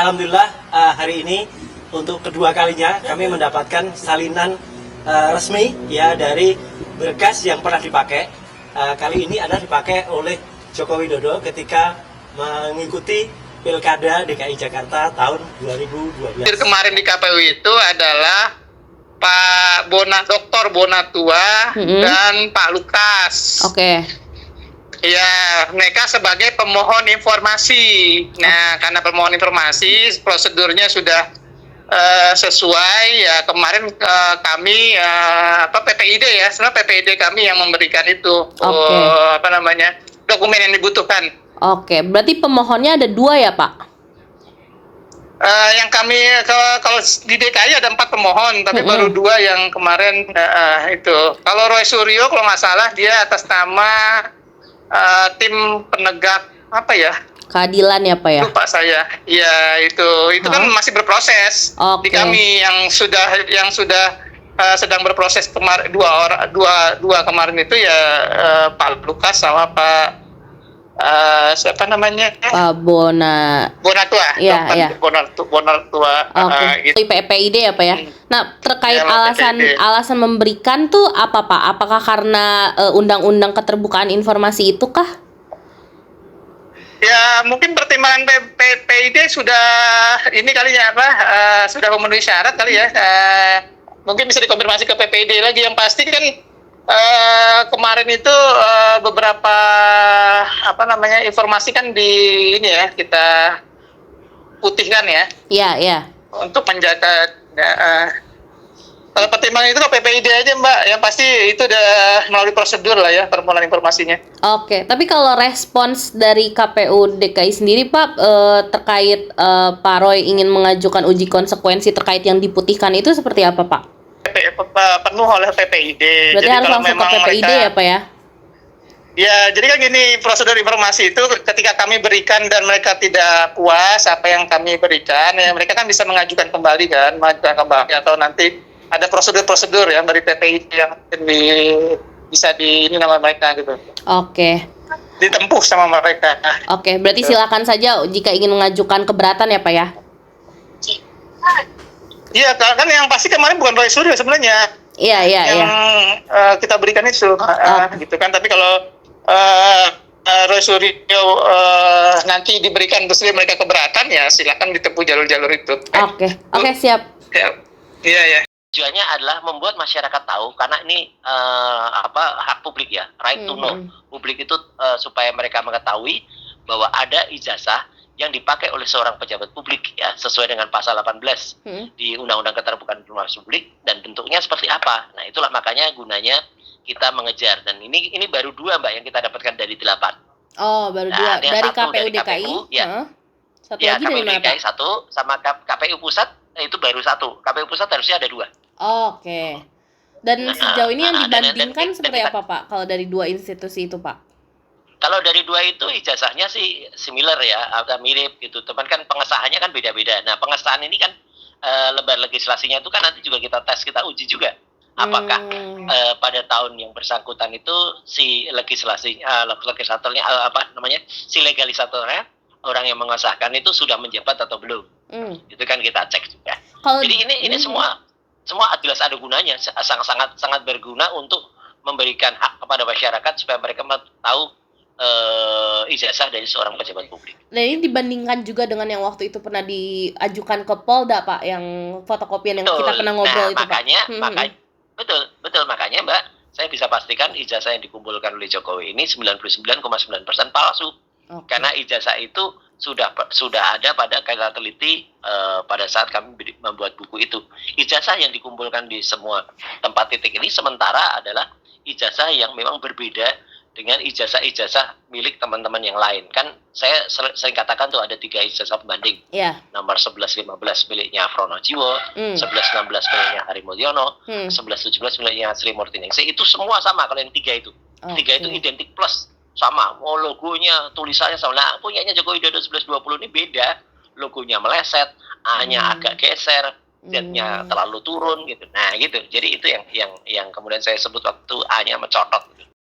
Alhamdulillah hari ini untuk kedua kalinya kami mendapatkan salinan resmi ya dari berkas yang pernah dipakai. Kali ini adalah dipakai oleh Joko Widodo ketika mengikuti Pilkada DKI Jakarta tahun 2012. Kemarin di KPU itu adalah Pak Dr. Bonatua dan Pak Lukas. Oke. Ya, mereka sebagai pemohon informasi. Nah, karena pemohon informasi, prosedurnya sudah sesuai. Ya, kemarin kami PPID ya, sebenarnya PPID kami yang memberikan itu dokumen yang dibutuhkan. Oke, berarti pemohonnya ada 2 ya, Pak? Yang kami kalau di DKI ada 4 pemohon, tapi baru 2 yang kemarin itu. Kalau Roy Suryo kalau nggak salah dia atas nama tim penegak keadilan ya, Pak ya? Lupa saya. Ya itu kan masih berproses. Di kami yang sudah sedang berproses kemarin dua kemarin itu ya Pak Lukas sama Pak siapa namanya? Pak Bonatua. Iya. Bonatua. Oke. PPID ya, Pak ya. Nah, terkait alasan memberikan tuh apa, Pak? Apakah karena undang-undang keterbukaan informasi itu kah? Ya, mungkin pertimbangan PPID sudah ini kalinya sudah memenuhi syarat kali ya. Mungkin bisa dikonfirmasi ke PPID lagi. Yang pasti kan kemarin itu beberapa informasi kan kita putihkan ya. Iya. Untuk menjaga kalau pertimbangan itu ke PPID aja, Mbak. Yang pasti itu udah melalui prosedur lah ya permohonan informasinya. Oke, tapi kalau respons dari KPU DKI sendiri, Pak, terkait Pak Roy ingin mengajukan uji konsekuensi terkait yang diputihkan itu seperti apa, Pak? Penuh oleh PPID. Berarti harus langsung ke PPID ya, Pak ya? Ya, jadi kan gini, prosedur informasi itu ketika kami berikan dan mereka tidak puas apa yang kami berikan, ya mereka kan bisa mengajukan kembali atau nanti ada prosedur-prosedur ya dari PPID yang bisa ini nama mereka gitu. Oke. Ditempuh sama mereka. Oke, berarti silakan saja jika ingin mengajukan keberatan ya, Pak ya? Iya, kan yang pasti kemarin bukan Roy Suryo sebenarnya. Iya. Yang kita berikan itu, gitu kan. Tapi kalau Roy Suryo nanti diberikan terus mereka keberatan, ya silakan ditempuh jalur-jalur itu. Oke, siap. Iya. Tujuannya adalah membuat masyarakat tahu, karena ini hak publik ya, right to know. Publik itu supaya mereka mengetahui bahwa ada ijazah yang dipakai oleh seorang pejabat publik ya, sesuai dengan pasal 18 di Undang-Undang Keterbukaan Informasi Publik, dan bentuknya seperti apa. Nah, itulah makanya gunanya kita mengejar, dan ini baru 2, Mbak, yang kita dapatkan dari 8. Oh, baru 2 dari KPU DKI. Ya. Satu lagi dari KPU mana, DKI Pak? 1 sama KPU Pusat itu baru 1. KPU Pusat harusnya ada 2. Oke. Dan sejauh ini yang dibandingkan seperti apa, Pak? Kalau dari 2 institusi itu, Pak? Kalau dari 2 itu ijazahnya sih similar ya, atau mirip gitu. Teman kan pengesahannya kan beda-beda. Nah, pengesahan ini kan lembar legislasinya itu kan nanti juga kita tes, kita uji juga. Apakah pada tahun yang bersangkutan itu si legislatornya si legalisatornya, orang yang mengesahkan itu sudah menjabat atau belum. Itu kan kita cek juga. Jadi ini semua jelas ada gunanya, sangat berguna untuk memberikan hak kepada masyarakat supaya mereka tahu ijazah dari seorang pejabat publik. Nah, ini dibandingkan juga dengan yang waktu itu pernah diajukan ke Polda, Pak, yang fotokopian yang kita pernah ngobrol itu, makanya, Pak. Betul, makanya, Mbak, saya bisa pastikan ijazah yang dikumpulkan oleh Jokowi ini 99,9% palsu. Karena ijazah itu sudah ada pada kata teliti pada saat kami membuat buku itu. Ijazah yang dikumpulkan di semua tempat titik ini sementara adalah ijazah yang memang berbeda dengan ijazah-ijazah milik teman-teman yang lain. Kan saya sering katakan tuh ada 3 ijazah pembanding. Nomor 1115 miliknya Frono Jiwo, 1116 miliknya Hari Mulyono, 1117 miliknya Sri Murtiningsih. Itu semua sama kalau yang 3 itu. 3 itu identik plus. Sama, logonya, tulisannya sama. Nah, punyanya Joko Widodo 1120 ini beda. Logonya meleset, A-nya agak geser, Z-nya terlalu turun gitu. Nah, gitu. Jadi itu yang kemudian saya sebut waktu A-nya mencotot gitu.